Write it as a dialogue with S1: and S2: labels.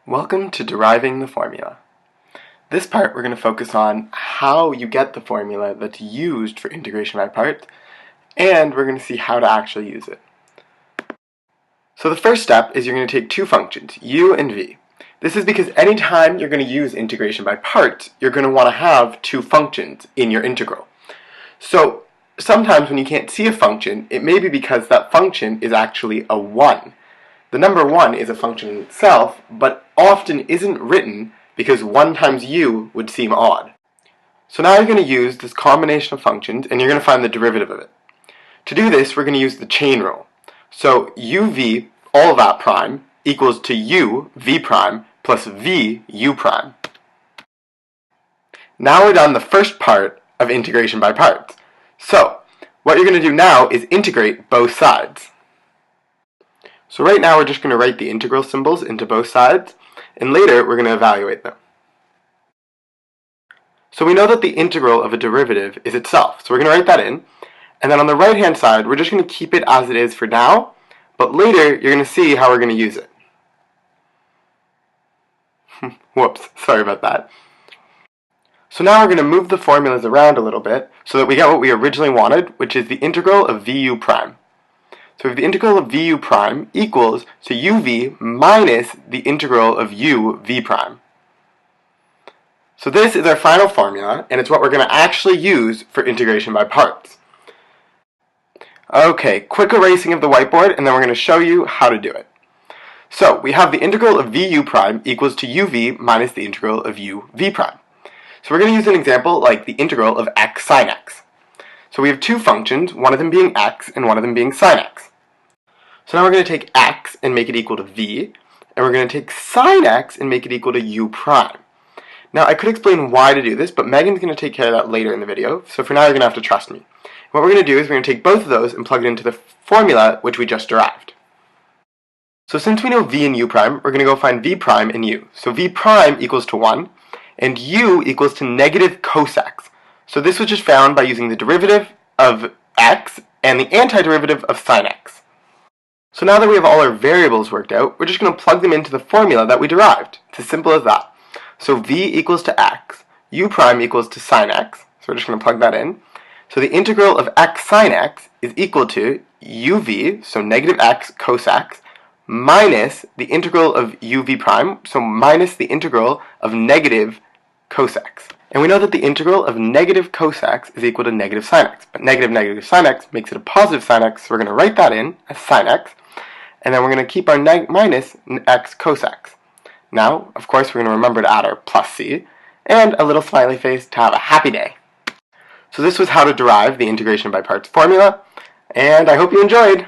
S1: Welcome to Deriving the Formula. This part we're going to focus on how you get the formula that's used for integration by parts, and we're going to see how to actually use it. So the first step is you're going to take two functions, u and v. This is because anytime you're going to use integration by parts, you're going to want to have two functions in your integral. So sometimes when you can't see a function, it may be because that function is actually a 1. The number 1 is a function in itself, but often isn't written because 1 times u would seem odd. So now you're going to use this combination of functions and you're going to find the derivative of it. To do this, we're going to use the chain rule. So uv, all of that prime, equals to u, v prime, plus v, u prime. Now we're done the first part of integration by parts. So what you're going to do now is integrate both sides. So right now we're just going to write the integral symbols into both sides, and later we're going to evaluate them. So we know that the integral of a derivative is itself, so we're going to write that in, and then on the right hand side we're just going to keep it as it is for now, but later you're going to see how we're going to use it. Whoops, sorry about that. So now we're going to move the formulas around a little bit so that we get what we originally wanted, which is the integral of vu prime. So we have the integral of vu prime equals to uv minus the integral of u v prime. So this is our final formula, and it's what we're going to actually use for integration by parts. Okay, quick erasing of the whiteboard, and then we're going to show you how to do it. So we have the integral of vu prime equals to uv minus the integral of u v prime. So we're going to use an example like the integral of x sine x. So we have two functions, one of them being x and one of them being sine x. So now we're going to take x and make it equal to v, and we're going to take sine x and make it equal to u prime. Now I could explain why to do this, but Megan's going to take care of that later in the video, so for now you're going to have to trust me. What we're going to do is we're going to take both of those and plug it into the formula which we just derived. So since we know v and u prime, we're going to go find v prime and u. So v prime equals to 1, and u equals to negative cos x. So this was just found by using the derivative of x and the antiderivative of sine x. So now that we have all our variables worked out, we're just going to plug them into the formula that we derived. It's as simple as that. So v equals to x, u prime equals to sine x, so we're just going to plug that in. So the integral of x sine x is equal to uv, so negative x cos x, minus the integral of uv prime, so minus the integral of negative cos x. And we know that the integral of negative cos x is equal to negative sine x, but negative sine x makes it a positive sine x, so we're going to write that in as sine x, and then we're going to keep our minus x cos x. Now, of course, we're going to remember to add our plus c, and a little smiley face to have a happy day. So this was how to derive the integration by parts formula, and I hope you enjoyed!